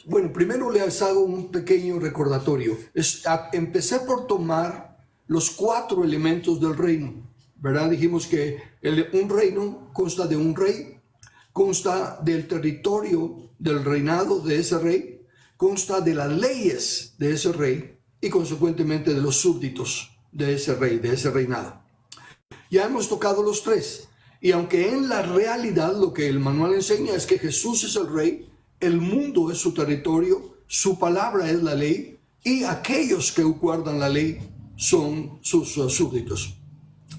Bueno, primero les hago un pequeño recordatorio. Empecé por tomar los 4 elementos del reino, ¿verdad? Dijimos que un reino consta de un rey, consta del territorio del reinado de ese rey, consta de las leyes de ese rey y consecuentemente de los súbditos de ese rey, de ese reinado. Ya hemos tocado los 3. Y aunque en la realidad lo que el manual enseña es que Jesús es el rey, el mundo es su territorio, su palabra es la ley, y aquellos que guardan la ley son sus súbditos.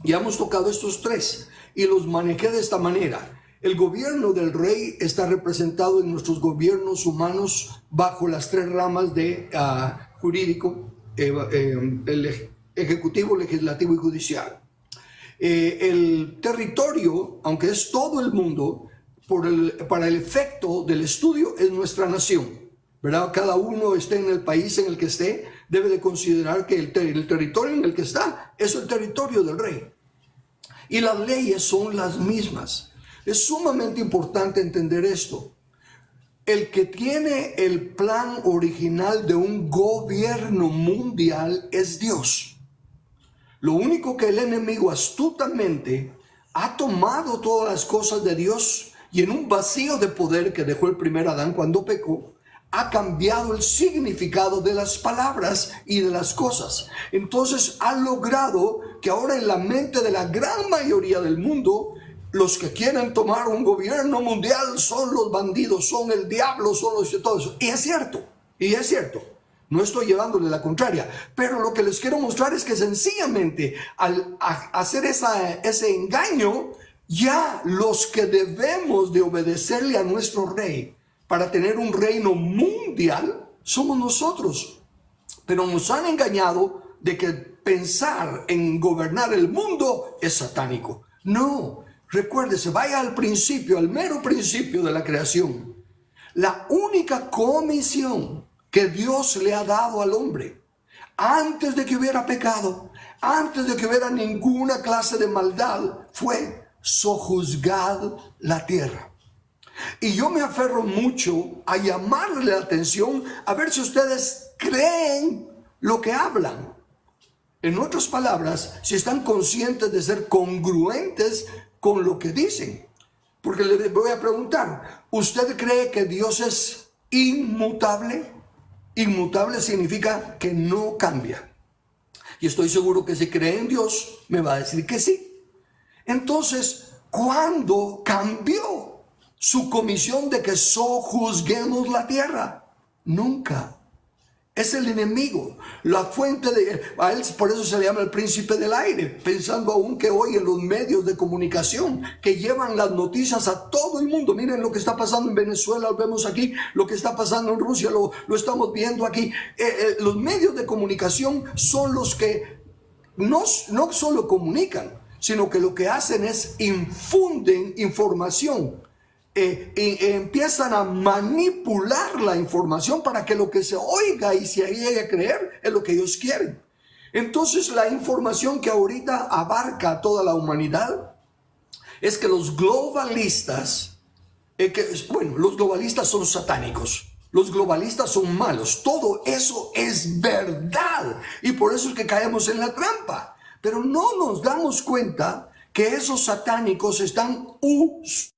Ya hemos tocado estos 3 y los manejé de esta manera. El gobierno del rey está representado en nuestros gobiernos humanos bajo las 3 ramas de jurídico, el ejecutivo, legislativo y judicial. El territorio, aunque es todo el mundo, para el efecto del estudio es nuestra nación, ¿verdad? Cada uno esté en el país en el que esté, debe de considerar que el territorio en el que está es el territorio del rey. Y las leyes son las mismas. Es sumamente importante entender esto. El que tiene el plan original de un gobierno mundial es Dios. Lo único que el enemigo astutamente ha tomado todas las cosas de Dios y en un vacío de poder que dejó el primer Adán cuando pecó, ha cambiado el significado de las palabras y de las cosas. Entonces ha logrado que ahora en la mente de la gran mayoría del mundo, los que quieren tomar un gobierno mundial son los bandidos, son el diablo, son los de todo eso. Y es cierto, No estoy llevándole la contraria, pero lo que les quiero mostrar es que sencillamente al hacer ese engaño, ya los que debemos de obedecerle a nuestro rey para tener un reino mundial somos nosotros. Pero nos han engañado de que pensar en gobernar el mundo es satánico. No, recuérdese, vaya al principio, al mero principio de la creación. La única comisión que Dios le ha dado al hombre, antes de que hubiera pecado, antes de que hubiera ninguna clase de maldad, fue sojuzgar la tierra. Y yo me aferro mucho a llamarle la atención a ver si ustedes creen lo que hablan. En otras palabras, si están conscientes de ser congruentes con lo que dicen. Porque le voy a preguntar, ¿usted cree que Dios es inmutable? Inmutable significa que no cambia. Y estoy seguro que si cree en Dios, me va a decir que sí. Entonces, ¿cuándo cambió su comisión de que sojuzguemos la tierra? Nunca. Es el enemigo, la fuente a él, por eso se le llama el príncipe del aire, pensando aún que hoy en los medios de comunicación que llevan las noticias a todo el mundo. Miren lo que está pasando en Venezuela, lo vemos aquí, lo que está pasando en Rusia, lo estamos viendo aquí. Los medios de comunicación son los que no solo comunican, sino que lo que hacen es infunden información. Empiezan a manipular la información para que lo que se oiga y se llegue a creer es lo que ellos quieren. Entonces la información que ahorita abarca a toda la humanidad es que los globalistas, los globalistas son satánicos, los globalistas son malos, todo eso es verdad y por eso es que caemos en la trampa, pero no nos damos cuenta que esos satánicos están usurpando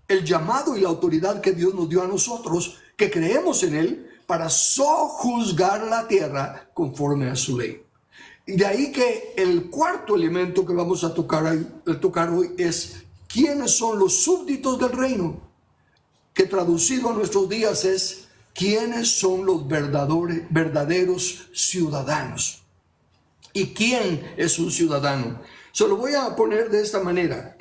el llamado y la autoridad que Dios nos dio a nosotros, que creemos en Él, para sojuzgar la tierra conforme a su ley. Y de ahí que el cuarto elemento que vamos a tocar hoy es quiénes son los súbditos del reino, que traducido a nuestros días es quiénes son los verdaderos ciudadanos. ¿Y quién es un ciudadano? Se lo voy a poner de esta manera.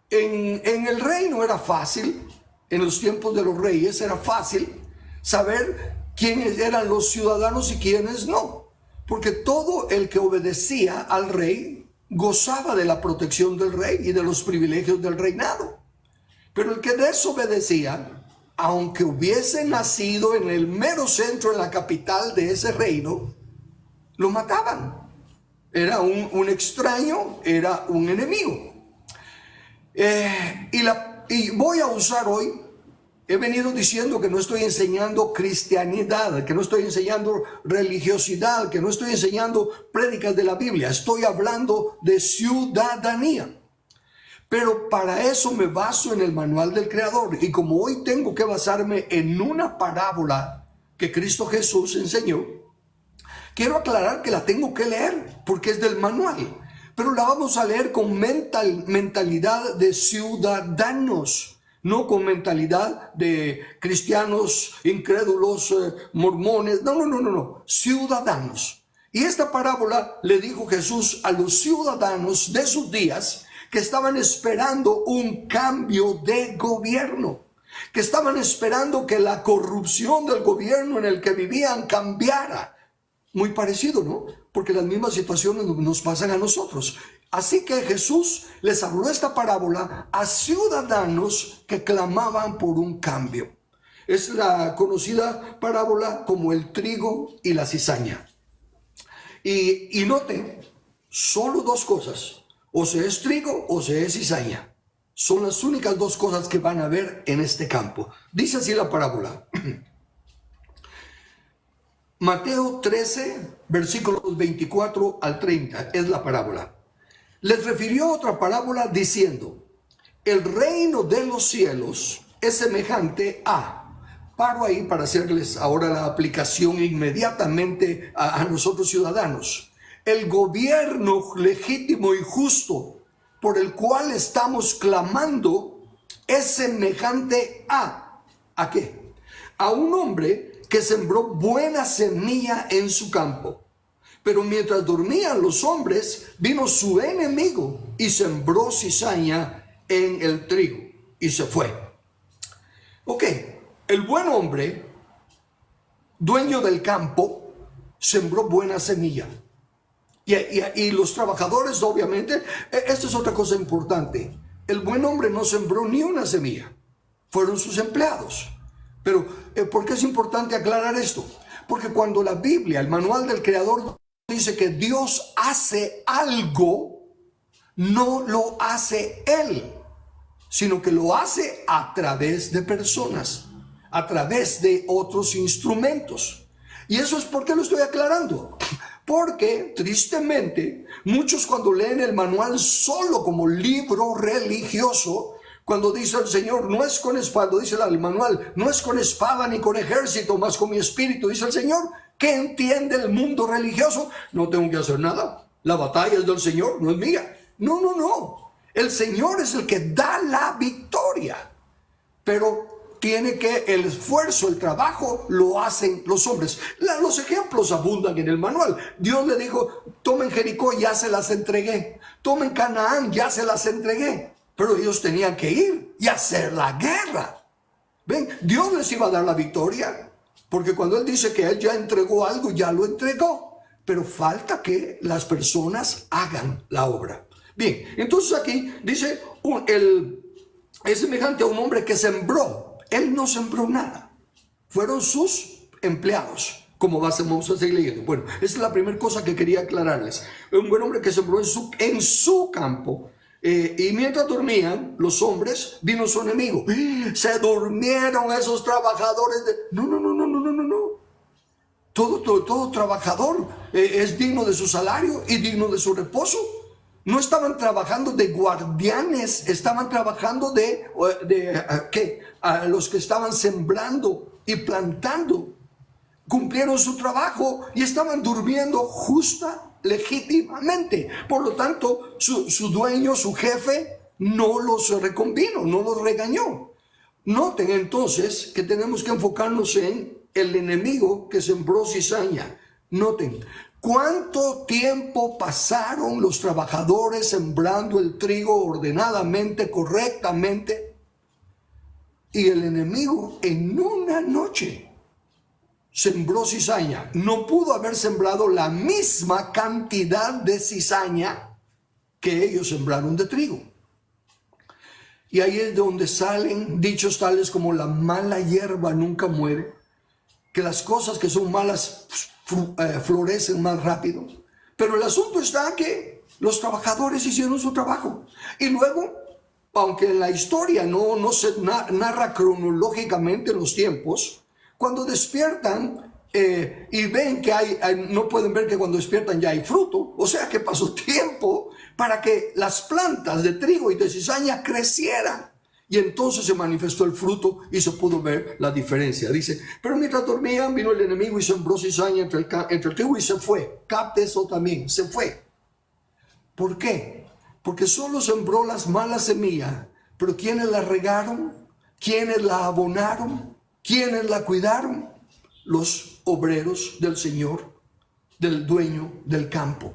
En el reino era fácil, en los tiempos de los reyes era fácil saber quiénes eran los ciudadanos y quiénes no, porque todo el que obedecía al rey gozaba de la protección del rey y de los privilegios del reinado. Pero el que desobedecía, aunque hubiese nacido en el mero centro, en la capital de ese reino, lo mataban. Era un extraño, era un enemigo. Y la y voy a usar hoy, he venido diciendo que no estoy enseñando cristianidad, que no estoy enseñando religiosidad, que no estoy enseñando prédicas de la Biblia. Estoy hablando de ciudadanía. Pero para eso me baso en el manual del Creador. Y como hoy tengo que basarme en una parábola que Cristo Jesús enseñó, quiero aclarar que la tengo que leer porque es del manual. Pero la vamos a leer con mentalidad de ciudadanos. No con mentalidad de cristianos, incrédulos, mormones. No. Ciudadanos. Y esta parábola le dijo Jesús a los ciudadanos de sus días que estaban esperando un cambio de gobierno. Que estaban esperando que la corrupción del gobierno en el que vivían cambiara. Muy parecido, ¿no? Porque las mismas situaciones nos pasan a nosotros. Así que Jesús les habló esta parábola a ciudadanos que clamaban por un cambio. Es la conocida parábola como el trigo y la cizaña. Y noten, solo dos cosas. O se es trigo o se es cizaña. Son las únicas dos cosas que van a ver en este campo. Dice así la parábola. Mateo 13, versículos 24 al 30, es la parábola. Les refirió otra parábola diciendo, el reino de los cielos es semejante a... Paro ahí para hacerles ahora la aplicación inmediatamente a nosotros ciudadanos. El gobierno legítimo y justo por el cual estamos clamando es semejante a... ¿A qué? A un hombre que sembró buena semilla en su campo. Pero mientras dormían los hombres, vino su enemigo y sembró cizaña en el trigo y se fue. Ok, el buen hombre, dueño del campo, sembró buena semilla. Y los trabajadores, obviamente, esta es otra cosa importante. El buen hombre no sembró ni una semilla, fueron sus empleados. Pero, ¿por qué es importante aclarar esto? Porque cuando la Biblia, el manual del Creador, dice que Dios hace algo, no lo hace Él, sino que lo hace a través de personas, a través de otros instrumentos. Y eso es por qué lo estoy aclarando. Porque, tristemente, muchos cuando leen el manual solo como libro religioso, cuando dice el Señor, no es con espada, dice el manual, no es con espada ni con ejército, más con mi espíritu, dice el Señor. ¿Qué entiende el mundo religioso? No tengo que hacer nada. La batalla es del Señor, no es mía. No. El Señor es el que da la victoria. Pero tiene que el esfuerzo, el trabajo, lo hacen los hombres. Los ejemplos abundan en el manual. Dios le dijo, tomen Jericó, ya se las entregué. Tomen Canaán, ya se las entregué. Pero ellos tenían que ir y hacer la guerra. ¿Ven? Dios les iba a dar la victoria. Porque cuando Él dice que Él ya entregó algo, ya lo entregó. Pero falta que las personas hagan la obra. Bien, entonces aquí dice, es semejante a un hombre que sembró. Él no sembró nada. Fueron sus empleados. Como vamos a seguir leyendo. Bueno, esa es la primera cosa que quería aclararles. Un buen hombre que sembró en su campo. Y mientras dormían los hombres, vino su enemigo. Se durmieron esos trabajadores. No. Todo trabajador es digno de su salario y digno de su reposo. No estaban trabajando de guardianes, estaban trabajando ¿qué? A los que estaban sembrando y plantando. Cumplieron su trabajo y estaban durmiendo justa, legítimamente. Por lo tanto, su dueño, su jefe, no los reconvino, no los regañó. Noten entonces que tenemos que enfocarnos en el enemigo que sembró cizaña. Noten, ¿cuánto tiempo pasaron los trabajadores sembrando el trigo ordenadamente, correctamente? Y el enemigo en una noche sembró cizaña. No pudo haber sembrado la misma cantidad de cizaña que ellos sembraron de trigo. Y ahí es donde salen dichos tales como la mala hierba nunca muere, que las cosas que son malas florecen más rápido. Pero el asunto está que los trabajadores hicieron su trabajo. Y luego aunque en la historia no se narra cronológicamente los tiempos, cuando despiertan y ven que no pueden ver que cuando despiertan ya hay fruto, o sea que pasó tiempo para que las plantas de trigo y de cizaña crecieran. Y entonces se manifestó el fruto y se pudo ver la diferencia. Dice, pero mientras dormían vino el enemigo y sembró cizaña entre el trigo y se fue. Capte eso también, se fue. ¿Por qué? Porque solo sembró las malas semillas, pero ¿quiénes la regaron? ¿Quiénes la abonaron? ¿Quiénes la cuidaron? Los obreros del Señor, del dueño del campo.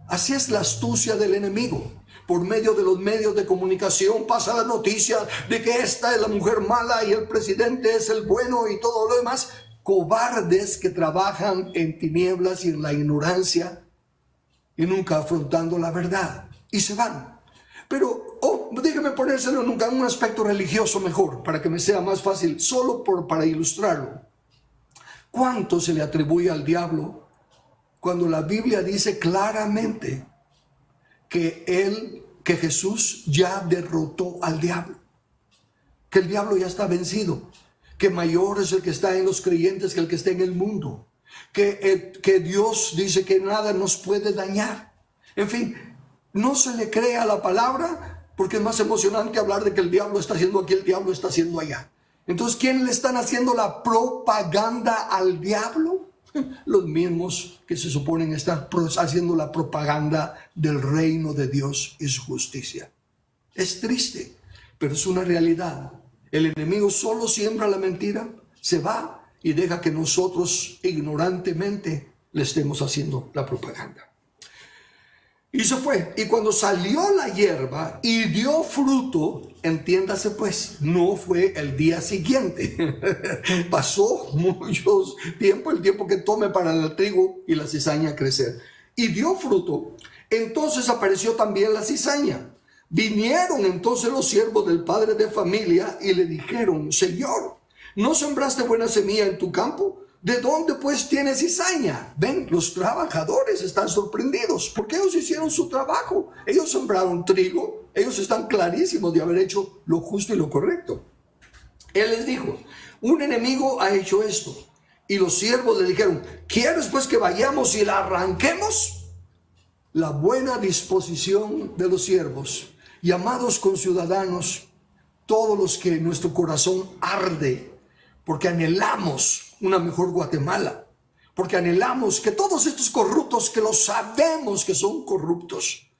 Así es la astucia del enemigo. Por medio de los medios de comunicación pasa la noticia de que esta es la mujer mala y el presidente es el bueno y todo lo demás. Cobardes que trabajan en tinieblas y en la ignorancia y nunca afrontando la verdad. Y se van. Pero, déjeme ponérselo en un aspecto religioso mejor, para que me sea más fácil, solo para ilustrarlo. ¿Cuánto se le atribuye al diablo cuando la Biblia dice claramente que Jesús ya derrotó al diablo? Que el diablo ya está vencido, que mayor es el que está en los creyentes que el que está en el mundo, que Dios dice que nada nos puede dañar. En fin, no se le cree a la palabra porque es más emocionante hablar de que el diablo está haciendo aquí, el diablo está haciendo allá. Entonces, ¿quién le están haciendo la propaganda al diablo? Los mismos que se suponen estar haciendo la propaganda del reino de Dios y su justicia. Es triste, pero es una realidad. El enemigo solo siembra la mentira, se va y deja que nosotros ignorantemente le estemos haciendo la propaganda. Y se fue. Y cuando salió la hierba y dio fruto, entiéndase pues, no fue el día siguiente. Pasó mucho tiempo, el tiempo que tome para el trigo y la cizaña crecer. Y dio fruto. Entonces apareció también la cizaña. Vinieron entonces los siervos del padre de familia y le dijeron, Señor, ¿no sembraste buena semilla en tu campo? ¿De dónde pues tienes cizaña? Ven, los trabajadores están sorprendidos porque ellos hicieron su trabajo. Ellos sembraron trigo, ellos están clarísimos de haber hecho lo justo y lo correcto. Él les dijo, un enemigo ha hecho esto. Y los siervos le dijeron, ¿quieres pues que vayamos y la arranquemos? La buena disposición de los siervos, llamados conciudadanos, todos los que nuestro corazón arde, porque anhelamos una mejor Guatemala, porque anhelamos que todos estos corruptos, que lo sabemos que son corruptos,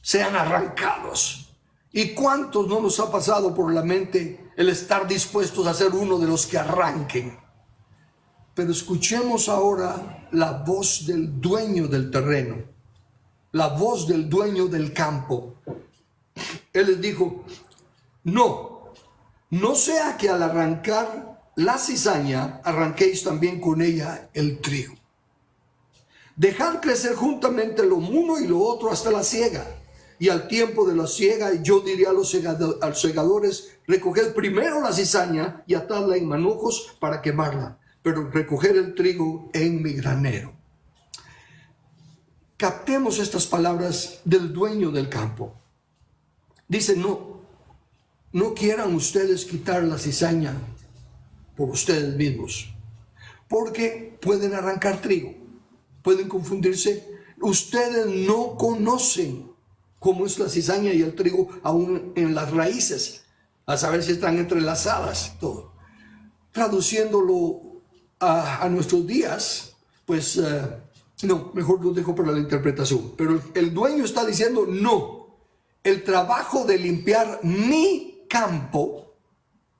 sean arrancados. ¿Y cuántos no nos ha pasado por la mente el estar dispuestos a ser uno de los que arranquen? Pero escuchemos ahora la voz del dueño del terreno, la voz del dueño del campo. Él les dijo, no sea que al arrancar la cizaña, arranquéis también con ella el trigo. Dejad crecer juntamente lo uno y lo otro hasta la siega. Y al tiempo de la siega, yo diría a los segadores, recoged primero la cizaña y atadla en manojos para quemarla, pero recoger el trigo en mi granero. Captemos estas palabras del dueño del campo. Dice, no quieran ustedes quitar la cizaña por ustedes mismos, porque pueden arrancar trigo, pueden confundirse. Ustedes no conocen cómo es la cizaña y el trigo aún en las raíces, a saber si están entrelazadas, todo. Traduciéndolo a nuestros días, pues no, mejor lo dejo para la interpretación. Pero el dueño está diciendo, no, el trabajo de limpiar mi campo,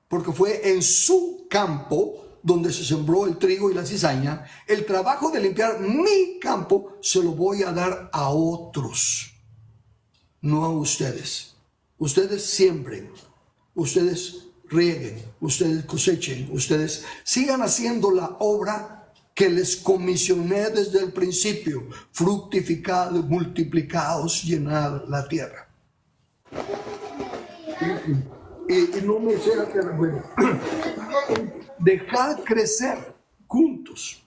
porque fue en su campo donde se sembró el trigo y la cizaña, el trabajo de limpiar mi campo se lo voy a dar a otros, no a ustedes. Ustedes siembren, ustedes rieguen, ustedes cosechen, ustedes sigan haciendo la obra que les comisioné desde el principio: fructificad, multiplicaos, llenad la tierra. Y no me sea bueno, dejad crecer juntos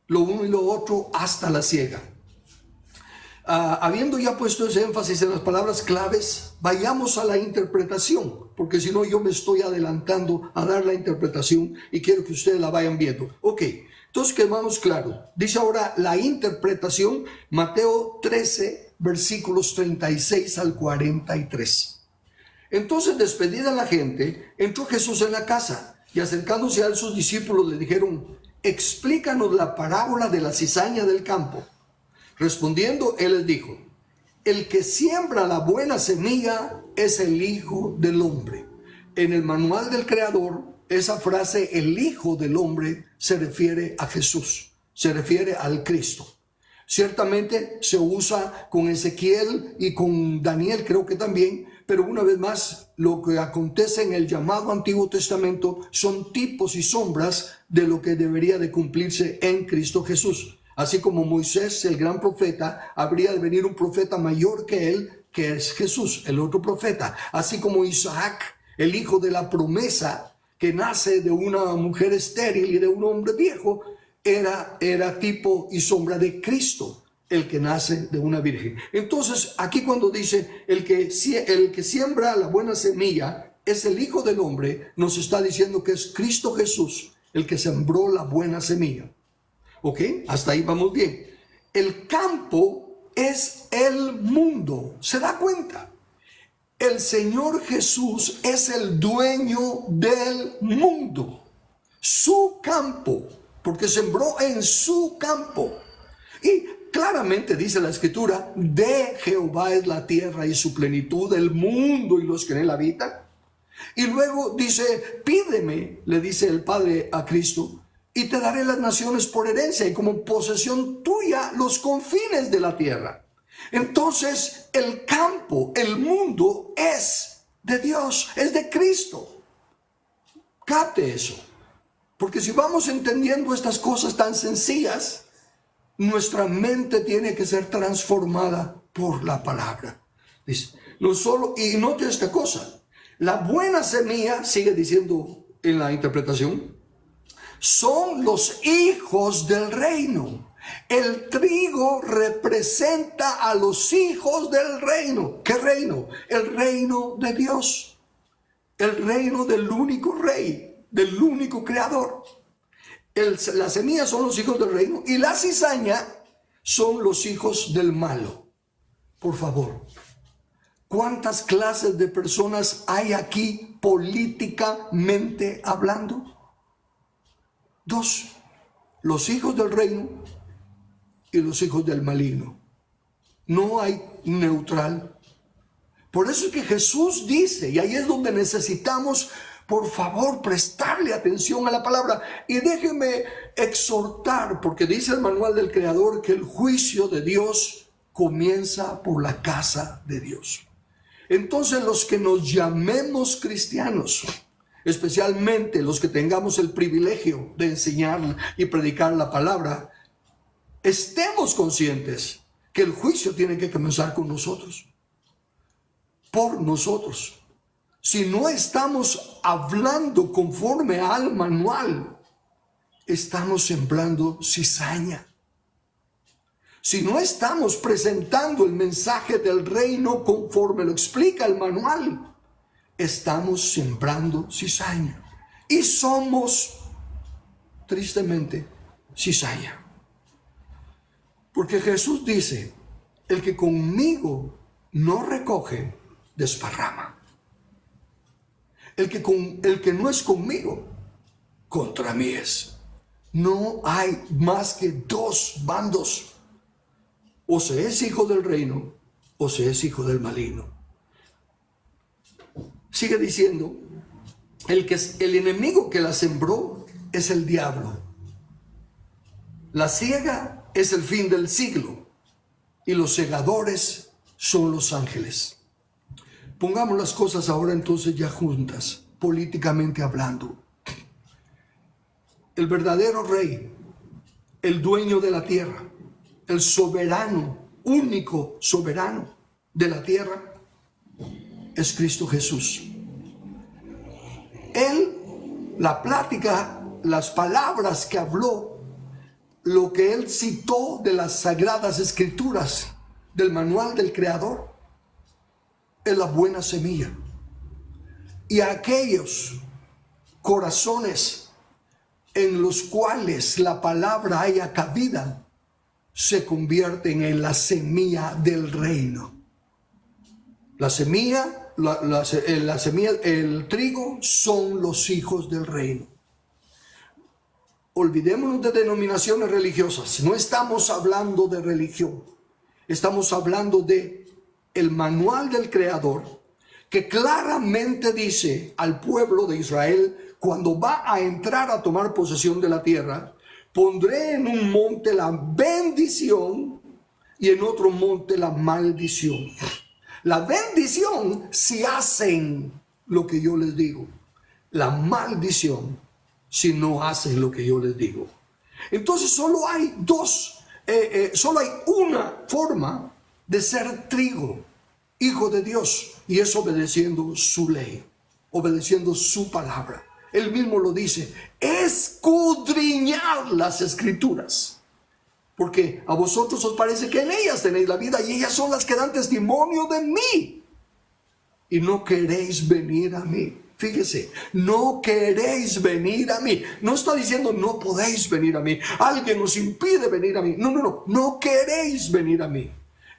lo uno y lo otro hasta la siega. habiendo ya puesto ese énfasis en las palabras claves, vayamos a la interpretación, porque si no yo me estoy adelantando a dar la interpretación y quiero que ustedes la vayan viendo. Ok, entonces quedamos claros. Dice ahora la interpretación, Mateo 13, versículos 36 al 43. Entonces, despedida la gente, entró Jesús en la casa y acercándose a él sus discípulos le dijeron: explícanos la parábola de la cizaña del campo. Respondiendo, él les dijo: el que siembra la buena semilla es el Hijo del Hombre. En el manual del Creador, esa frase, el Hijo del Hombre, se refiere a Jesús, se refiere al Cristo. Ciertamente se usa con Ezequiel y con Daniel, creo que también, pero una vez más, lo que acontece en el llamado Antiguo Testamento son tipos y sombras de lo que debería de cumplirse en Cristo Jesús. Así como Moisés, el gran profeta, habría de venir un profeta mayor que él, que es Jesús, el otro profeta. Así como Isaac, el hijo de la promesa, que nace de una mujer estéril y de un hombre viejo, era tipo y sombra de Cristo, el que nace de una virgen. Entonces, aquí cuando dice el que siembra la buena semilla es el Hijo del Hombre, nos está diciendo que es Cristo Jesús el que sembró la buena semilla. ¿Ok? Hasta ahí vamos bien. El campo es el mundo. ¿Se da cuenta? El Señor Jesús es el dueño del mundo. Su campo, porque sembró en su campo. Y claramente dice la Escritura: de Jehová es la tierra y su plenitud, el mundo y los que en él habitan. Y luego dice: pídeme, le dice el Padre a Cristo, y te daré las naciones por herencia y como posesión tuya los confines de la tierra. Entonces el campo, el mundo es de Dios, es de Cristo. Capte eso, porque si vamos entendiendo estas cosas tan sencillas, nuestra mente tiene que ser transformada por la palabra. Dice, no solo, y note esta cosa, la buena semilla, sigue diciendo en la interpretación, son los hijos del reino. El trigo representa a los hijos del reino. ¿Qué reino? El reino de Dios. El reino del único rey, del único creador. La semilla son los hijos del reino y la cizaña son los hijos del malo. Por favor, ¿cuántas clases de personas hay aquí políticamente hablando? Dos: los hijos del reino y los hijos del maligno. No hay neutral. Por eso es que Jesús dice, y ahí es donde necesitamos, por favor, prestarle atención a la palabra. Y déjenme exhortar, porque dice el manual del Creador que el juicio de Dios comienza por la casa de Dios. Entonces, los que nos llamemos cristianos, especialmente los que tengamos el privilegio de enseñar y predicar la palabra, estemos conscientes que el juicio tiene que comenzar con nosotros, por nosotros. Si no estamos hablando conforme al manual, estamos sembrando cizaña. Si no estamos presentando el mensaje del reino conforme lo explica el manual, estamos sembrando cizaña. Y somos, tristemente, cizaña. Porque Jesús dice: el que conmigo no recoge, desparrama. El que no es conmigo, contra mí es. No hay más que dos bandos. O se es hijo del reino, o se es hijo del maligno. Sigue diciendo, el enemigo que la sembró es el diablo. La siega es el fin del siglo y los segadores son los ángeles. Pongamos las cosas ahora entonces ya juntas, políticamente hablando. El verdadero rey, el dueño de la tierra, el soberano, único soberano de la tierra, es Cristo Jesús. Él, la plática, las palabras que habló, lo que él citó de las Sagradas Escrituras, del manual del Creador es la buena semilla. Y aquellos corazones en los cuales la palabra haya cabida se convierten en la semilla del reino. La semilla, el trigo son los hijos del reino. Olvidémonos de denominaciones religiosas. No estamos hablando de religión. Estamos hablando de el manual del Creador, que claramente dice al pueblo de Israel, cuando va a entrar a tomar posesión de la tierra: pondré en un monte la bendición y en otro monte la maldición. La bendición si hacen lo que yo les digo. La maldición si no hacen lo que yo les digo. Entonces solo hay solo hay una forma de ser trigo, hijo de Dios, y es obedeciendo su ley, obedeciendo su palabra. Él mismo lo dice: escudriñad las escrituras, porque a vosotros os parece que en ellas tenéis la vida, y ellas son las que dan testimonio de mí, y no queréis venir a mí. Fíjese, no queréis venir a mí. No está diciendo no podéis venir a mí, alguien os impide venir a mí. No queréis venir a mí.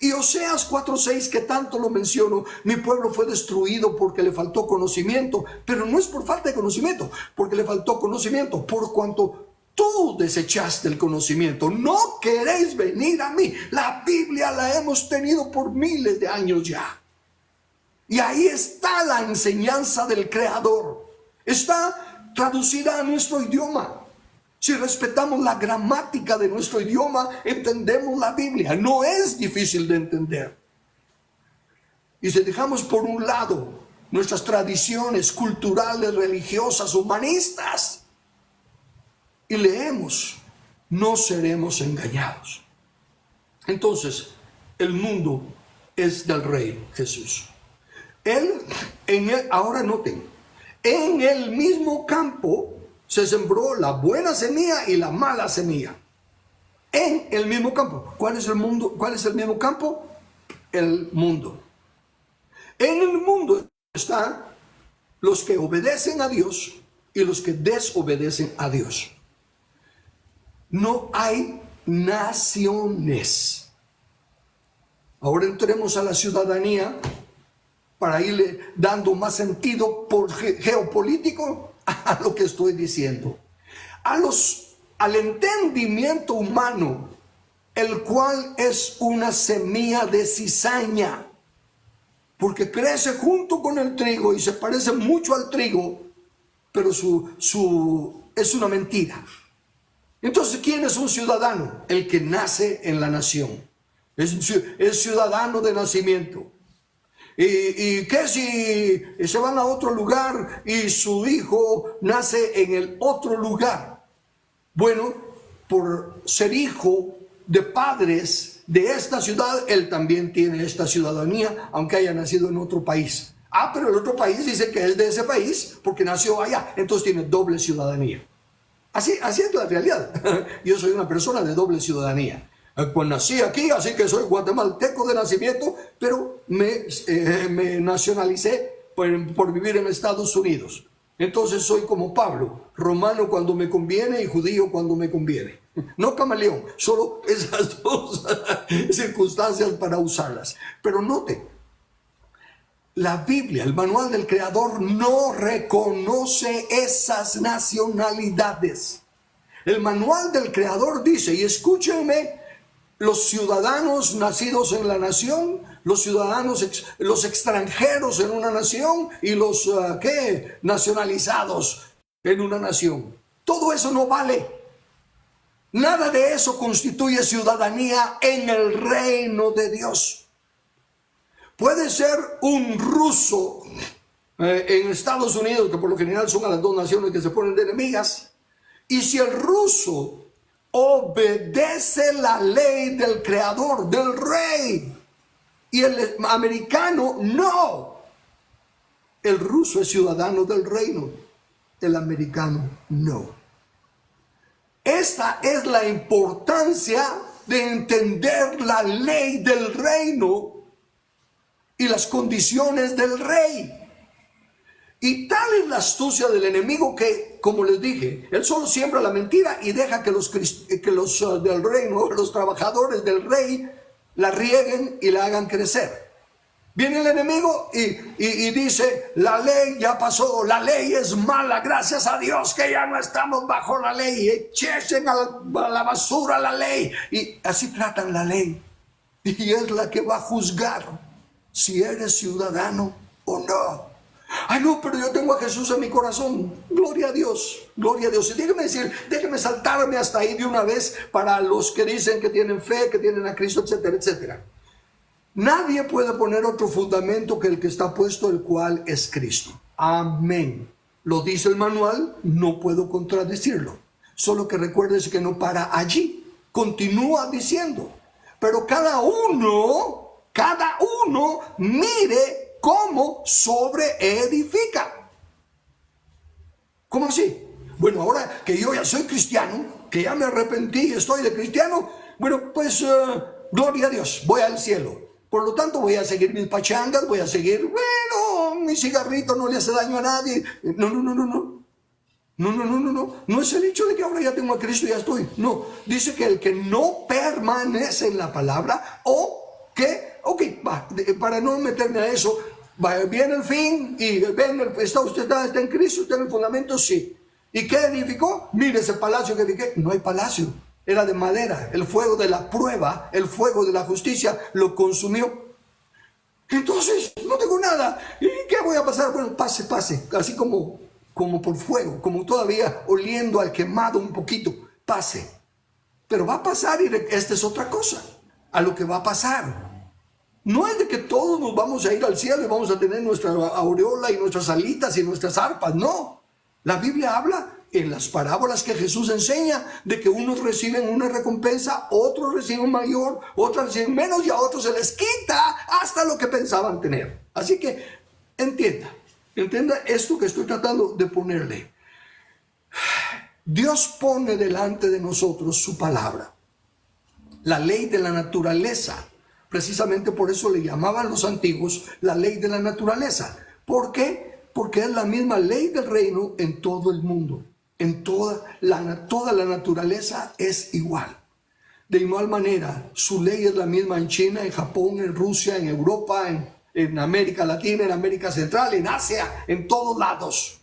Y Oseas 4:6, que tanto lo menciono: mi pueblo fue destruido porque le faltó conocimiento. Pero no es por falta de conocimiento, porque le faltó conocimiento, por cuanto tú desechaste el conocimiento. No queréis venir a mí. La Biblia la hemos tenido por miles de años ya. Y ahí está la enseñanza del Creador. Está traducida a nuestro idioma. Si respetamos la gramática de nuestro idioma, entendemos la Biblia. No es difícil de entender. Y si dejamos por un lado nuestras tradiciones culturales, religiosas, humanistas, y leemos, no seremos engañados. Entonces, el mundo es del Rey Jesús. Ahora noten, en el mismo campo se sembró la buena semilla y la mala semilla. En el mismo campo. ¿Cuál es el mundo? ¿Cuál es el mismo campo? El mundo. En el mundo están los que obedecen a Dios y los que desobedecen a Dios. No hay naciones. Ahora entremos a la ciudadanía para irle dando más sentido geopolítico a lo que estoy diciendo. Al entendimiento humano, el cual es una semilla de cizaña, porque crece junto con el trigo y se parece mucho al trigo, pero es una mentira. Entonces, ¿quién es un ciudadano? El que nace en la nación. Es ciudadano de nacimiento. ¿Y qué si se van a otro lugar y su hijo nace en el otro lugar? Bueno, por ser hijo de padres de esta ciudad, él también tiene esta ciudadanía, aunque haya nacido en otro país. Pero el otro país dice que es de ese país porque nació allá, entonces tiene doble ciudadanía. Así es la realidad. Yo soy una persona de doble ciudadanía. Pues nací aquí, así que soy guatemalteco de nacimiento, pero me nacionalicé por vivir en Estados Unidos. Entonces soy como Pablo, romano cuando me conviene y judío cuando me conviene. No camaleón, solo esas dos circunstancias para usarlas. Pero note, la Biblia, el manual del Creador, no reconoce esas nacionalidades. El manual del Creador dice, y escúchenme, los ciudadanos nacidos en la nación, los ciudadanos, los extranjeros en una nación y los nacionalizados en una nación. Todo eso no vale. Nada de eso constituye ciudadanía en el reino de Dios. Puede ser un ruso en Estados Unidos, que por lo general son a las dos naciones que se ponen de enemigas, y si el ruso obedece la ley del Creador, del Rey, y el americano no. El ruso es ciudadano del reino, el americano no. Esta es la importancia de entender la ley del reino y las condiciones del rey. Y tal es la astucia del enemigo que, como les dije, él solo siembra la mentira y deja que los del reino, los trabajadores del rey, la rieguen y la hagan crecer. Viene el enemigo y dice, la ley ya pasó, la ley es mala, gracias a Dios que ya no estamos bajo la ley, echen a la basura la ley. Y así tratan la ley. Y es la que va a juzgar si eres ciudadano o no. Ay, no, pero yo tengo a Jesús en mi corazón. Gloria a Dios, gloria a Dios. Y déjeme saltarme hasta ahí de una vez para los que dicen que tienen fe, que tienen a Cristo, etcétera, etcétera. Nadie puede poner otro fundamento que el que está puesto, el cual es Cristo. Amén. Lo dice el manual, no puedo contradecirlo. Solo que recuérdese que no para allí. Continúa diciendo. Pero cada uno mire cómo sobreedifica. ¿Cómo así? Bueno, ahora que yo ya soy cristiano, que ya me arrepentí, estoy de cristiano, bueno, pues gloria a Dios, voy al cielo. Por lo tanto, voy a seguir mis pachangas, voy a seguir, bueno, mi cigarrito no le hace daño a nadie. No. No es el hecho de que ahora ya tengo a Cristo y ya estoy. No, dice que el que no permanece en la palabra o que, para no meterme a eso, viene el fin y está en Cristo, está en el fundamento, sí. ¿Y qué edificó? Mire ese palacio que edifiqué. No hay palacio, era de madera. El fuego de la prueba, el fuego de la justicia lo consumió. Entonces no tengo nada. ¿Y qué voy a pasar? Bueno, pase, así como por fuego, como todavía oliendo al quemado un poquito, pase. Pero va a pasar y esta es otra cosa, a lo que va a pasar. No es de que todos nos vamos a ir al cielo y vamos a tener nuestra aureola y nuestras alitas y nuestras arpas, no. La Biblia habla en las parábolas que Jesús enseña de que unos reciben una recompensa, otros reciben mayor, otros reciben menos y a otros se les quita hasta lo que pensaban tener. Así que entienda esto que estoy tratando de ponerle. Dios pone delante de nosotros su palabra, la ley de la naturaleza. Precisamente por eso le llamaban los antiguos la ley de la naturaleza. ¿Por qué? Porque es la misma ley del reino en todo el mundo. En toda la naturaleza es igual. De igual manera, su ley es la misma en China, en Japón, en Rusia, en Europa, en América Latina, en América Central, en Asia, en todos lados.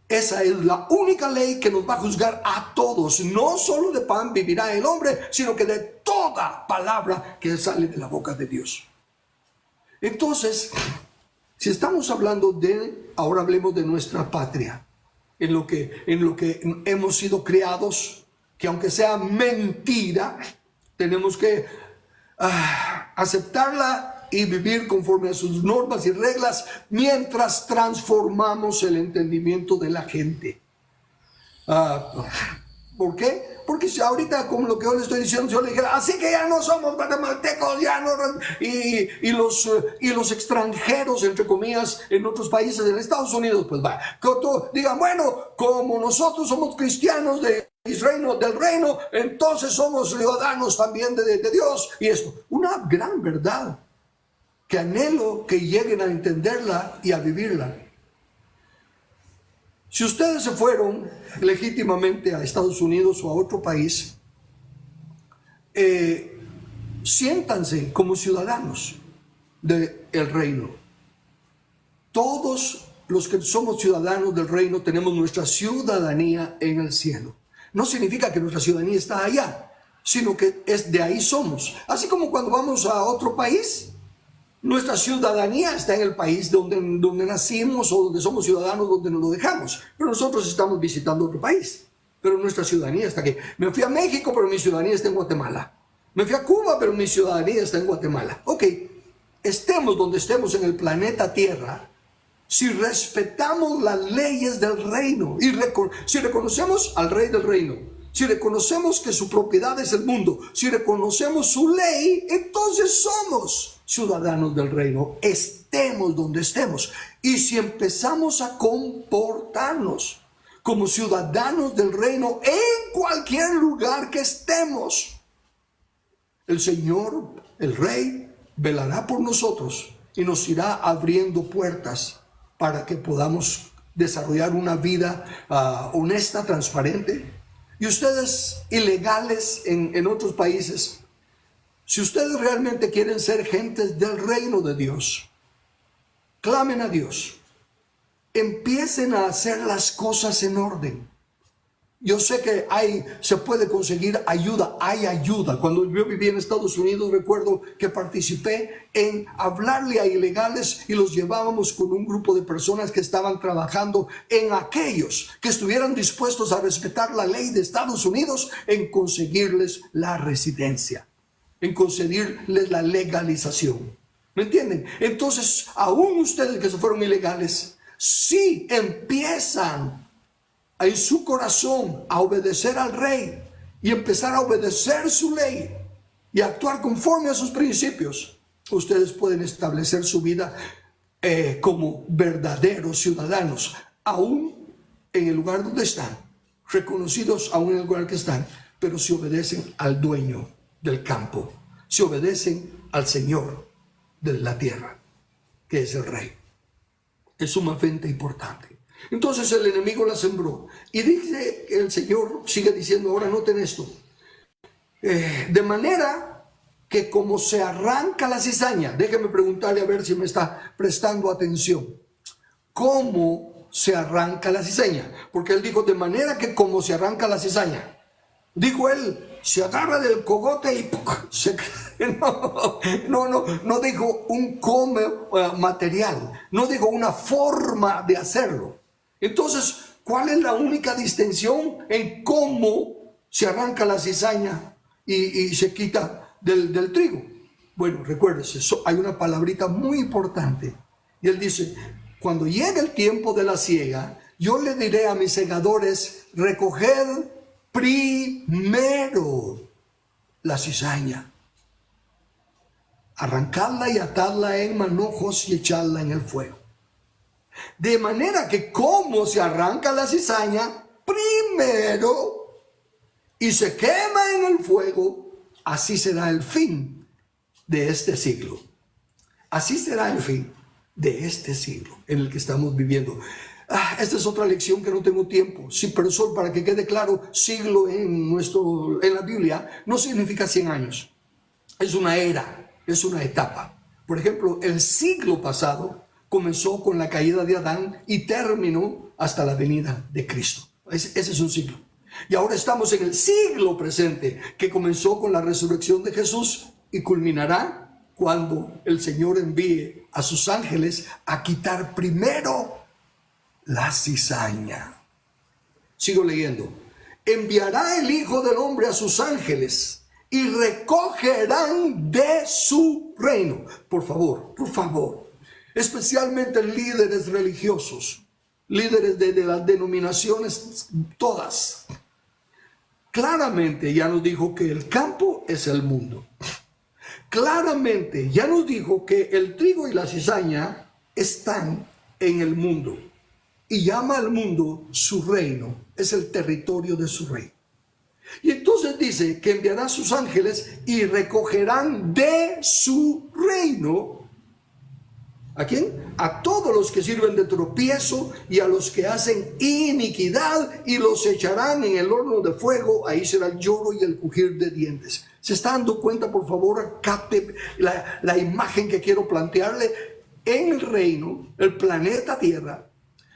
Esa es la única ley que nos va a juzgar a todos. No solo de pan vivirá el hombre, sino que de toda palabra que sale de la boca de Dios. Entonces, si estamos hablando ahora hablemos de nuestra patria, en lo que hemos sido criados, que aunque sea mentira, tenemos que aceptarla y vivir conforme a sus normas y reglas mientras transformamos el entendimiento de la gente. ¿Por qué? Porque si ahorita, como lo que yo le estoy diciendo, yo le dijera, así que ya no somos guatemaltecos, ya no, y los extranjeros, entre comillas, en otros países, en Estados Unidos, pues va, que digan, bueno, como nosotros somos cristianos del reino, entonces somos ciudadanos también de Dios, y esto, una gran verdad, que anhelo que lleguen a entenderla y a vivirla. Si ustedes se fueron legítimamente a Estados Unidos o a otro país, siéntanse como ciudadanos del reino. Todos los que somos ciudadanos del reino tenemos nuestra ciudadanía en el cielo. No significa que nuestra ciudadanía está allá, sino que es de ahí somos. Así como cuando vamos a otro país, nuestra ciudadanía está en el país donde nacimos o donde somos ciudadanos, donde nos lo dejamos. Pero nosotros estamos visitando otro país. Pero nuestra ciudadanía está aquí. Me fui a México, pero mi ciudadanía está en Guatemala. Me fui a Cuba, pero mi ciudadanía está en Guatemala. Ok, estemos donde estemos en el planeta Tierra, si respetamos las leyes del reino y si reconocemos al rey del reino, si reconocemos que su propiedad es el mundo, si reconocemos su ley, entonces somos ciudadanos del reino, estemos donde estemos. Y si empezamos a comportarnos como ciudadanos del reino en cualquier lugar que estemos, El Señor, el Rey, velará por nosotros y nos irá abriendo puertas para que podamos desarrollar una vida honesta, transparente. Y ustedes, ilegales en otros países, si ustedes realmente quieren ser gentes del reino de Dios, clamen a Dios, empiecen a hacer las cosas en orden. Yo sé que se puede conseguir ayuda, hay ayuda. Cuando yo viví en Estados Unidos, recuerdo que participé en hablarle a ilegales y los llevábamos con un grupo de personas que estaban trabajando en aquellos que estuvieran dispuestos a respetar la ley de Estados Unidos, en conseguirles la residencia, en concederles la legalización. ¿Me entienden? Entonces, aún ustedes que se fueron ilegales, si empiezan en su corazón a obedecer al Rey y empezar a obedecer su ley y actuar conforme a sus principios, ustedes pueden establecer su vida como verdaderos ciudadanos, aún en el lugar donde están, reconocidos aún en el lugar que están, pero si obedecen al dueño del campo, si obedecen al Señor de la tierra, que es el Rey. Es sumamente importante. Entonces el enemigo la sembró. Y dice el Señor, sigue diciendo, ahora noten esto. De manera que como se arranca la cizaña, déjeme preguntarle a ver si me está prestando atención. ¿Cómo se arranca la cizaña? Porque él dijo, de manera que como se arranca la cizaña. Dijo él, se agarra del cogote y no dijo un material, no dijo una forma de hacerlo. Entonces, ¿cuál es la única distinción en cómo se arranca la cizaña y se quita del trigo? Bueno, recuérdese, hay una palabrita muy importante. Y él dice, cuando llegue el tiempo de la siega, yo le diré a mis segadores, recoged primero la cizaña, arrancadla y atadla en manojos y echadla en el fuego. De manera que como se arranca la cizaña primero y se quema en el fuego, así será el fin de este siglo. Así será el fin de este siglo en el que estamos viviendo. Esta es otra lección que no tengo tiempo. Sí, pero solo para que quede claro, siglo en la Biblia no significa 100 años. Es una era, es una etapa. Por ejemplo, el siglo pasado comenzó con la caída de Adán y terminó hasta la venida de Cristo. Ese es un siglo. Y ahora estamos en el siglo presente, que comenzó con la resurrección de Jesús y culminará cuando el Señor envíe a sus ángeles a quitar primero la cizaña. Sigo leyendo. Enviará el Hijo del Hombre a sus ángeles y recogerán de su reino. Por favor. Especialmente líderes religiosos, líderes de las denominaciones todas. Claramente ya nos dijo que el campo es el mundo. Claramente ya nos dijo que el trigo y la cizaña están en el mundo. Y llama al mundo su reino, es el territorio de su rey. Y entonces dice que enviará a sus ángeles y recogerán de su reino. ¿A quién? A todos los que sirven de tropiezo y a los que hacen iniquidad, y los echarán en el horno de fuego. Ahí será el lloro y el crujir de dientes. ¿Se está dando cuenta? Por favor, capte la imagen que quiero plantearle. En el reino, el planeta Tierra,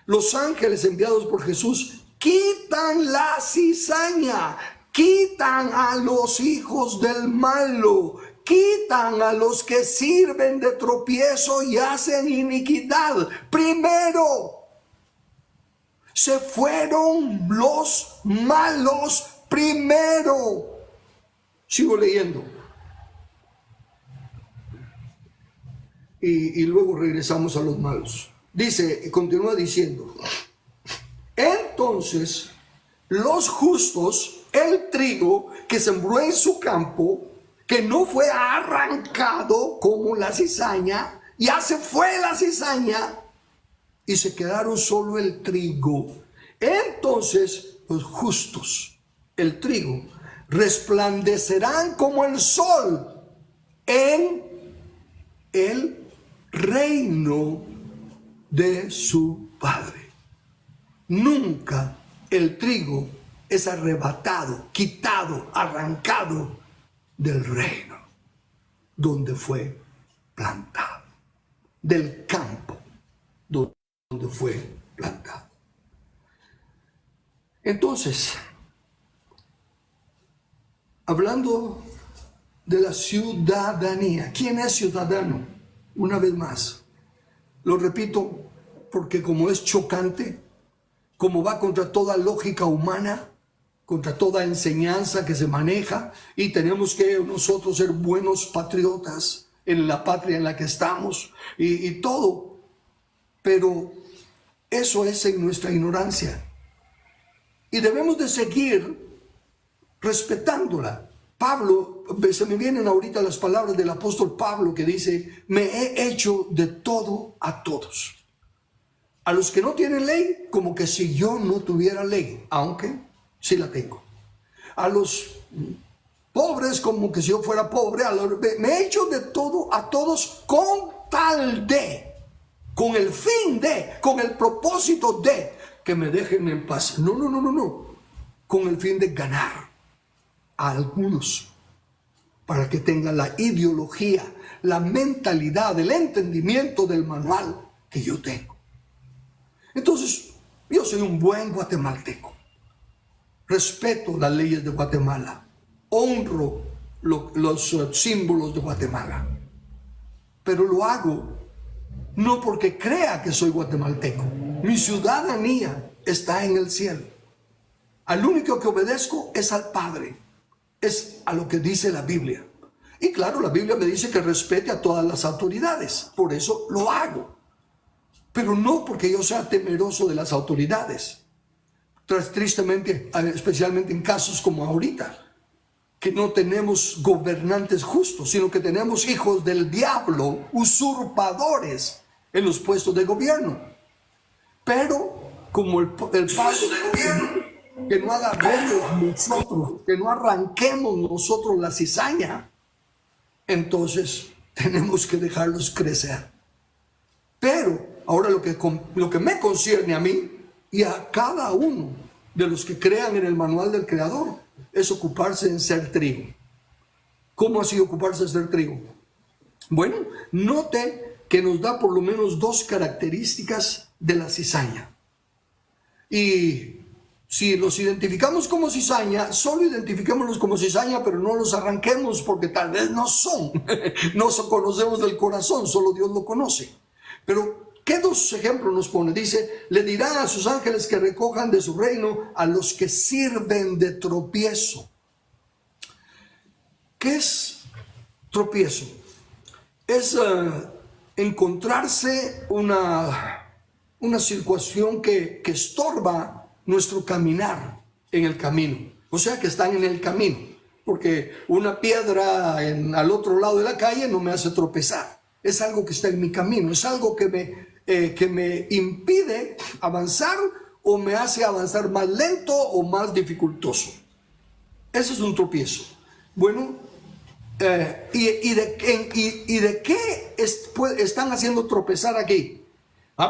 los ángeles enviados por Jesús quitan la cizaña, quitan a los hijos del malo, quitan a los que sirven de tropiezo y hacen iniquidad. Primero, se fueron los malos primero. Sigo leyendo. Y luego regresamos a los malos. Dice, continúa diciendo, entonces los justos, el trigo que sembró en su campo, que no fue arrancado como la cizaña, ya se fue la cizaña y se quedaron solo el trigo. Entonces los justos, el trigo, resplandecerán como el sol en el reino de su Padre. Nunca el trigo es arrebatado, quitado, arrancado del reino donde fue plantado, del campo donde fue plantado. Entonces, hablando de la ciudadanía, ¿quién es ciudadano? Una vez más, lo repito porque como es chocante, como va contra toda lógica humana, contra toda enseñanza que se maneja, y tenemos que nosotros ser buenos patriotas en la patria en la que estamos y todo, pero eso es en nuestra ignorancia y debemos de seguir respetándola. Pablo, se me vienen ahorita las palabras del apóstol Pablo que dice: me he hecho de todo a todos. A los que no tienen ley, como que si yo no tuviera ley, aunque sí la tengo. A los pobres, como que si yo fuera pobre. Me he hecho de todo a todos con tal de, con el fin de, con el propósito de que me dejen en paz. No, con el fin de ganar a algunos para que tengan la ideología, la mentalidad, el entendimiento del manual que yo tengo. Entonces, yo soy un buen guatemalteco. Respeto las leyes de Guatemala. Honro los símbolos de Guatemala. Pero lo hago no porque crea que soy guatemalteco. Mi ciudadanía está en el cielo. Al único que obedezco es al Padre. Es a lo que dice la Biblia. Y claro, la Biblia me dice que respete a todas las autoridades. Por eso lo hago. Pero no porque yo sea temeroso de las autoridades. Tristemente, especialmente en casos como ahorita, que no tenemos gobernantes justos, sino que tenemos hijos del diablo, usurpadores en los puestos de gobierno. Pero como el padre de gobierno, que no agarremos nosotros, que no arranquemos nosotros la cizaña, entonces tenemos que dejarlos crecer. Pero ahora lo que me concierne a mí y a cada uno de los que crean en el manual del Creador es ocuparse en ser trigo. ¿Cómo así ocuparse en ser trigo? Bueno, note que nos da por lo menos dos características de la cizaña. Y si los identificamos como cizaña, solo identifiquémoslos como cizaña, pero no los arranquemos porque tal vez no son. No conocemos del corazón, solo Dios lo conoce. Pero, ¿qué dos ejemplos nos pone? Dice: le dirá a sus ángeles que recojan de su reino a los que sirven de tropiezo. ¿Qué es tropiezo? Es encontrarse una situación que estorba nuestro caminar en el camino. O sea, que están en el camino. Porque una piedra al otro lado de la calle no me hace tropezar. Es algo que está en mi camino. Es algo que me impide avanzar o me hace avanzar más lento o más dificultoso. Ese es un tropiezo. Bueno, ¿y de qué están haciendo tropezar aquí?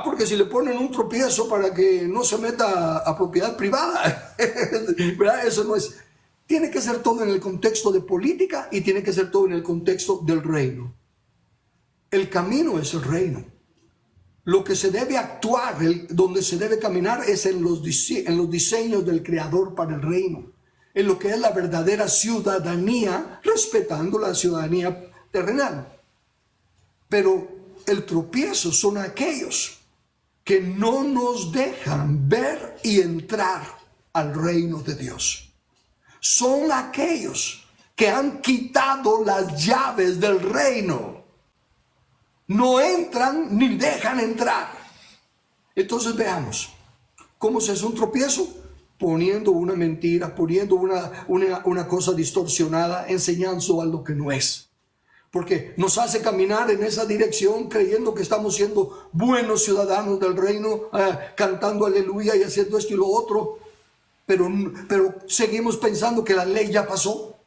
Porque si le ponen un tropiezo para que no se meta a propiedad privada, ¿verdad? Eso no es. Tiene que ser todo en el contexto de política y tiene que ser todo en el contexto del reino. El camino es el reino. Lo que se debe actuar, donde se debe caminar, es en los diseños del Creador para el reino. En lo que es la verdadera ciudadanía, respetando la ciudadanía terrenal. Pero el tropiezo son aquellos que no nos dejan ver y entrar al reino de Dios. Son aquellos que han quitado las llaves del reino. No entran ni dejan entrar. Entonces veamos, ¿cómo se hace un tropiezo? Poniendo una mentira, poniendo una cosa distorsionada, enseñando algo que no es. Porque nos hace caminar en esa dirección creyendo que estamos siendo buenos ciudadanos del reino, cantando aleluya y haciendo esto y lo otro. pero seguimos pensando que la ley ya pasó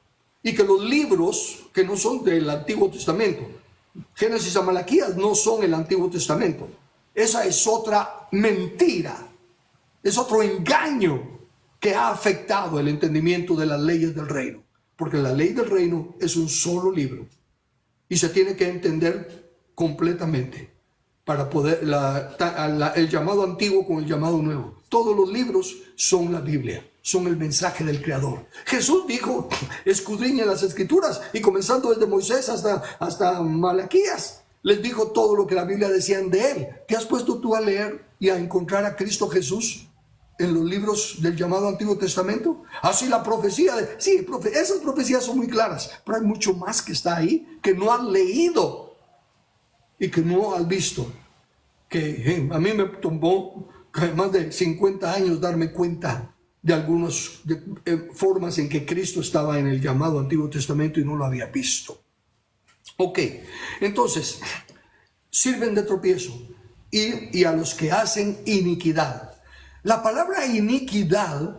y que los libros que no son del Antiguo Testamento, Génesis a Malaquías, no son el Antiguo Testamento. Esa es otra mentira, es otro engaño que ha afectado el entendimiento de las leyes del reino, porque la ley del reino es un solo libro y se tiene que entender completamente para poder el llamado antiguo con el llamado nuevo. Todos los libros son la Biblia, son el mensaje del Creador. Jesús dijo, escudriñen las Escrituras, y comenzando desde Moisés hasta Malaquías, les dijo todo lo que la Biblia decía de él. ¿Te has puesto tú a leer y a encontrar a Cristo Jesús en los libros del llamado Antiguo Testamento? Así la profecía, esas profecías son muy claras, pero hay mucho más que está ahí, que no has leído y que no has visto. Que a mí me tomó más de 50 años darme cuenta de algunas formas en que Cristo estaba en el llamado Antiguo Testamento y no lo había visto. Ok, entonces, sirven de tropiezo y a los que hacen iniquidad. La palabra iniquidad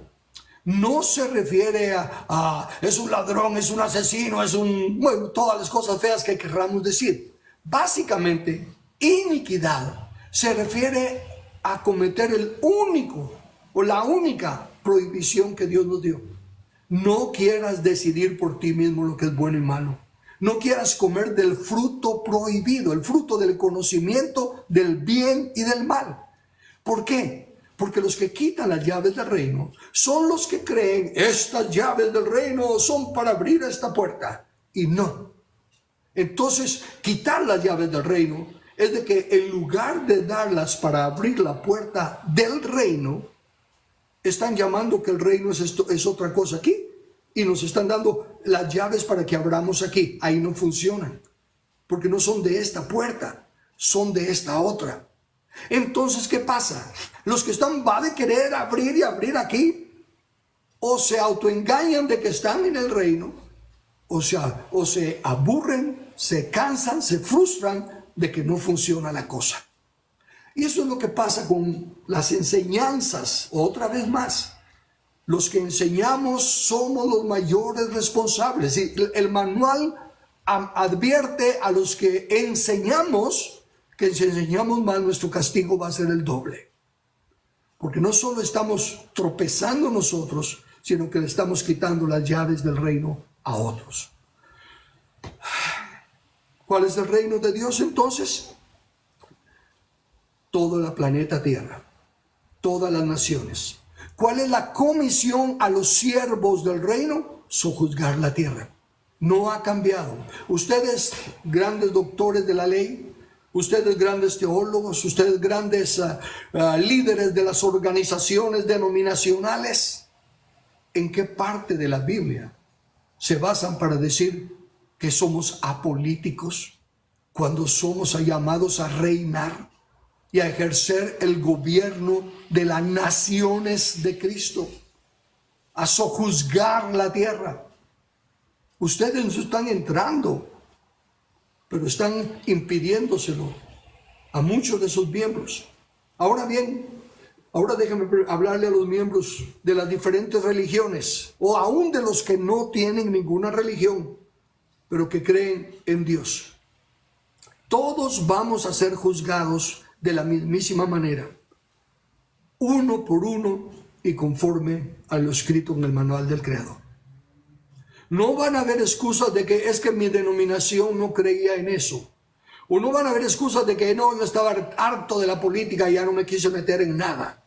no se refiere a es un ladrón, es un asesino, bueno, todas las cosas feas que querramos decir. Básicamente, iniquidad se refiere a cometer el único o la única prohibición que Dios nos dio. No quieras decidir por ti mismo lo que es bueno y malo. No quieras comer del fruto prohibido, el fruto del conocimiento del bien y del mal. ¿Por qué? Porque los que quitan las llaves del reino son los que creen estas llaves del reino son para abrir esta puerta. Y no. Entonces, quitar las llaves del reino es de que en lugar de darlas para abrir la puerta del reino, están llamando que el reino es otra cosa aquí. Y nos están dando las llaves para que abramos aquí. Ahí no funcionan, porque no son de esta puerta, son de esta otra. Entonces, ¿qué pasa? Los que van a querer abrir y abrir aquí, o se autoengañan de que están en el reino, o se aburren, se cansan, se frustran de que no funciona la cosa. Y eso es lo que pasa con las enseñanzas, otra vez más. Los que enseñamos somos los mayores responsables. Y el manual advierte a los que enseñamos que si enseñamos mal, nuestro castigo va a ser el doble. Porque no solo estamos tropezando nosotros, sino que le estamos quitando las llaves del reino a otros. ¿Cuál es el reino de Dios entonces? Todo el planeta Tierra, todas las naciones. ¿Cuál es la comisión a los siervos del reino? Sojuzgar la tierra. No ha cambiado. Ustedes, grandes doctores de la ley, ustedes grandes teólogos, ustedes grandes líderes de las organizaciones denominacionales, ¿en qué parte de la Biblia se basan para decir que somos apolíticos cuando somos llamados a reinar y a ejercer el gobierno de las naciones de Cristo, a sojuzgar la tierra? Ustedes no están entrando, pero están impidiéndoselo a muchos de sus miembros. Ahora bien, ahora déjenme hablarle a los miembros de las diferentes religiones, o aún de los que no tienen ninguna religión, pero que creen en Dios. Todos vamos a ser juzgados de la mismísima manera, uno por uno y conforme a lo escrito en el manual del Creador. No van a haber excusas de que es que mi denominación no creía en eso, o no van a haber excusas de que no, yo estaba harto de la política y ya no me quise meter en nada.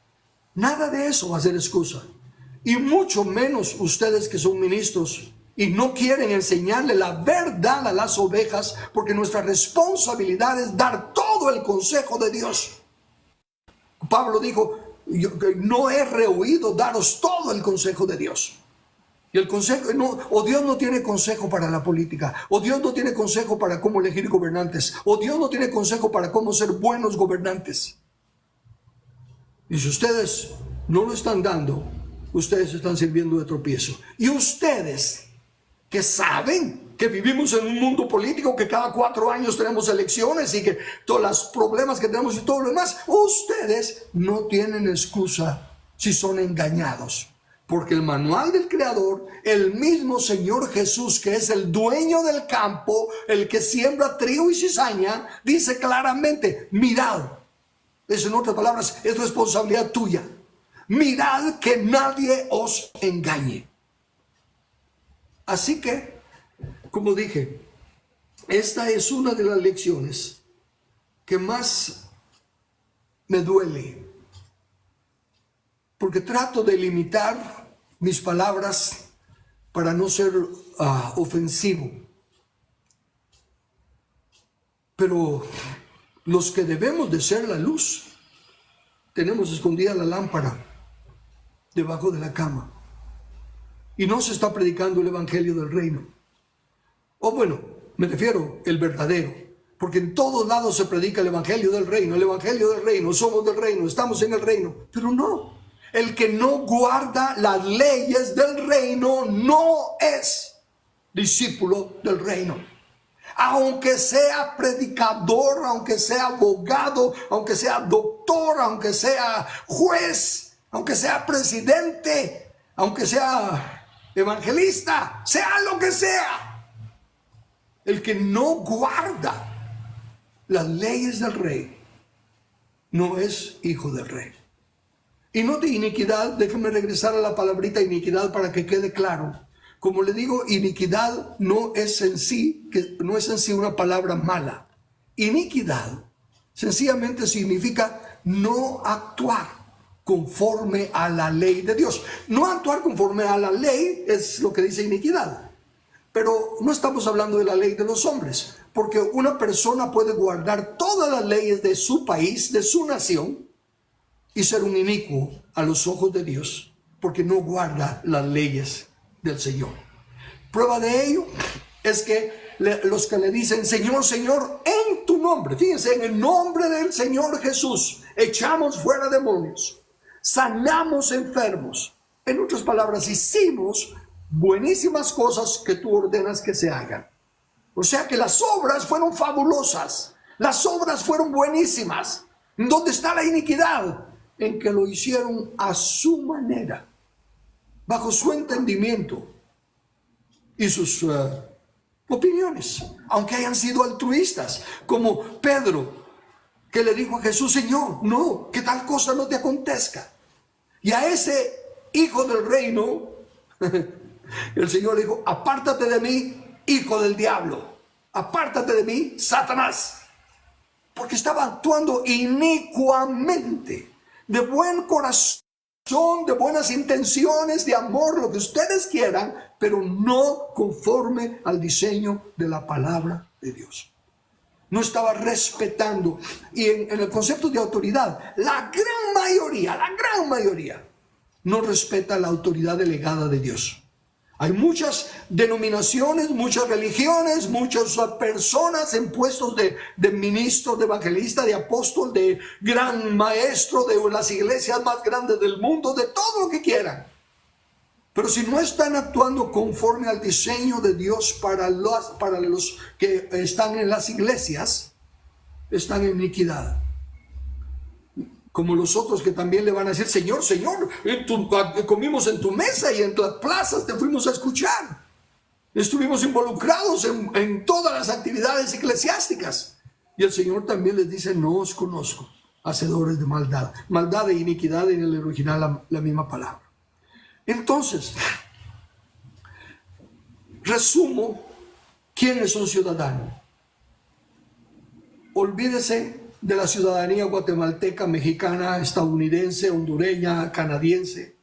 Nada de eso va a ser excusa, y mucho menos ustedes que son ministros y no quieren enseñarle la verdad a las ovejas, porque nuestra responsabilidad es dar todo el consejo de Dios. Pablo dijo, no he rehuido daros todo el consejo de Dios. Y el consejo, o Dios no tiene consejo para la política, o Dios no tiene consejo para cómo elegir gobernantes, o Dios no tiene consejo para cómo ser buenos gobernantes. Y si ustedes no lo están dando, ustedes están sirviendo de tropiezo. Y ustedes que saben que vivimos en un mundo político, que cada 4 años tenemos elecciones y que todos los problemas que tenemos y todo lo demás, ustedes no tienen excusa si son engañados. Porque el manual del Creador, el mismo Señor Jesús, que es el dueño del campo, el que siembra trigo y cizaña, dice claramente, mirad. Eso, en otras palabras, es responsabilidad tuya. Mirad que nadie os engañe. Así que, como dije, esta es una de las lecciones que más me duele, porque trato de limitar mis palabras para no ser ofensivo. Pero los que debemos de ser la luz, tenemos escondida la lámpara debajo de la cama. Y no se está predicando el evangelio del reino. O bueno, me refiero el verdadero. Porque en todos lados se predica el evangelio del reino. El evangelio del reino, somos del reino, estamos en el reino. Pero no. El que no guarda las leyes del reino no es discípulo del reino. Aunque sea predicador, aunque sea abogado, aunque sea doctor, aunque sea juez, aunque sea presidente, aunque sea evangelista, sea lo que sea. El que no guarda las leyes del rey no es hijo del rey. Y no de iniquidad, déjame regresar a la palabrita iniquidad para que quede claro. Como le digo, iniquidad no es en sí una palabra mala. Iniquidad sencillamente significa no actuar conforme a la ley de Dios. No actuar conforme a la ley es lo que dice iniquidad. Pero no estamos hablando de la ley de los hombres, porque una persona puede guardar todas las leyes de su país, de su nación, y ser un inicuo a los ojos de Dios, porque no guarda las leyes del Señor. Prueba de ello es que los que le dicen Señor, Señor, en tu nombre, fíjense, en el nombre del Señor Jesús, echamos fuera demonios, sanamos enfermos. En otras palabras, hicimos buenísimas cosas que tú ordenas que se hagan. O sea que las obras fueron fabulosas, las obras fueron buenísimas. ¿Dónde está la iniquidad? En que lo hicieron a su manera, bajo su entendimiento y sus opiniones, aunque hayan sido altruistas, como Pedro, que le dijo a Jesús, Señor, no, que tal cosa no te acontezca. Y a ese hijo del reino, el Señor le dijo, apártate de mí, hijo del diablo, apártate de mí, Satanás, porque estaba actuando inicuamente, de buen corazón, de buenas intenciones, de amor, lo que ustedes quieran, pero no conforme al diseño de la palabra de Dios. No estaba respetando. Y en el concepto de autoridad, la gran mayoría, no respeta la autoridad delegada de Dios. Hay muchas denominaciones, muchas religiones, muchas personas en puestos de ministro, de evangelista, de apóstol, de gran maestro, de las iglesias más grandes del mundo, de todo lo que quieran. Pero si no están actuando conforme al diseño de Dios para los que están en las iglesias, están en iniquidad. Como los otros que también le van a decir, Señor, Señor, comimos en tu mesa y en las plazas te fuimos a escuchar. Estuvimos involucrados en todas las actividades eclesiásticas. Y el Señor también les dice, no os conozco, hacedores de maldad. Maldad e iniquidad en el original la misma palabra. Entonces, resumo, ¿quién es un ciudadano? Olvídese de la ciudadanía guatemalteca, mexicana, estadounidense, hondureña, canadiense.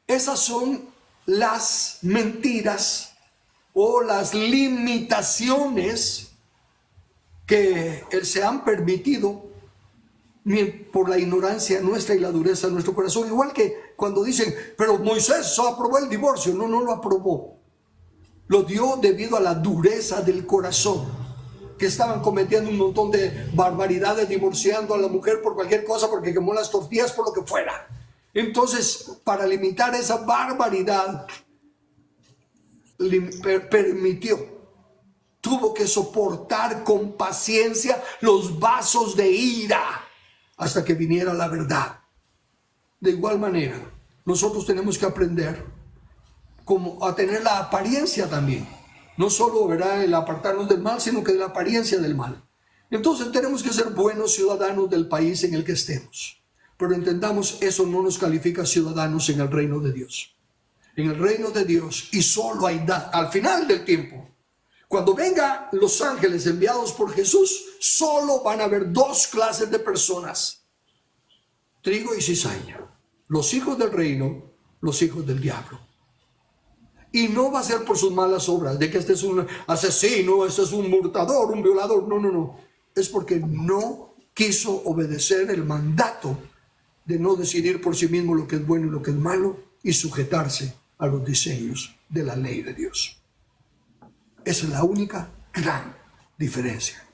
Esas son las mentiras o las limitaciones que se han permitido por la ignorancia nuestra y la dureza de nuestro corazón. Igual que cuando dicen, pero Moisés aprobó el divorcio. No, no lo aprobó. Lo dio debido a la dureza del corazón, que estaban cometiendo un montón de barbaridades, divorciando a la mujer por cualquier cosa, porque quemó las tortillas, por lo que fuera. Entonces, para limitar esa barbaridad, tuvo que soportar con paciencia los vasos de ira hasta que viniera la verdad. De igual manera, nosotros tenemos que aprender como a tener la apariencia también. No solo, ¿verdad?, el apartarnos del mal, sino que de la apariencia del mal. Entonces tenemos que ser buenos ciudadanos del país en el que estemos. Pero entendamos, eso no nos califica ciudadanos en el reino de Dios. En el reino de Dios, y solo hay al final del tiempo, cuando vengan los ángeles enviados por Jesús, solo van a haber dos clases de personas: trigo y cizaña. Los hijos del reino, los hijos del diablo. Y no va a ser por sus malas obras, de que este es un asesino, este es un murtador, un violador. No, no, no. Es porque no quiso obedecer el mandato de no decidir por sí mismo lo que es bueno y lo que es malo, y sujetarse a los diseños de la ley de Dios. Esa es la única gran diferencia.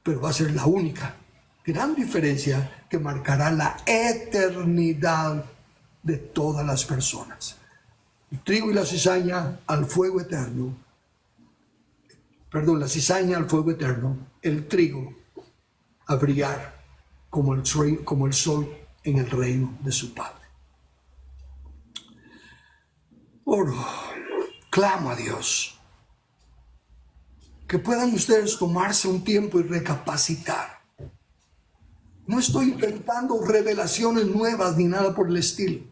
Pero va a ser la única gran diferencia que marcará la eternidad de todas las personas. El trigo y la cizaña al fuego eterno. Perdón, la cizaña al fuego eterno. El trigo a brillar como el sol en el reino de su Padre. Oro, clamo a Dios que puedan ustedes tomarse un tiempo y recapacitar. No estoy inventando revelaciones nuevas ni nada por el estilo.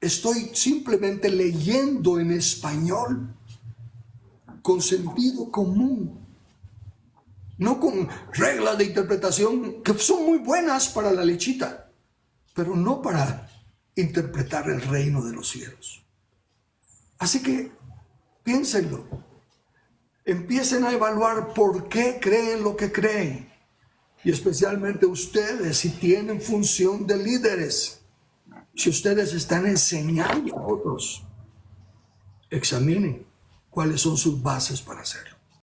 Estoy simplemente leyendo en español con sentido común, no con reglas de interpretación que son muy buenas para la lechita, pero no para interpretar el reino de los cielos. Así que piénsenlo, empiecen a evaluar por qué creen lo que creen, y especialmente ustedes, si tienen función de líderes. Si ustedes están enseñando a otros, examinen cuáles son sus bases para hacerlo.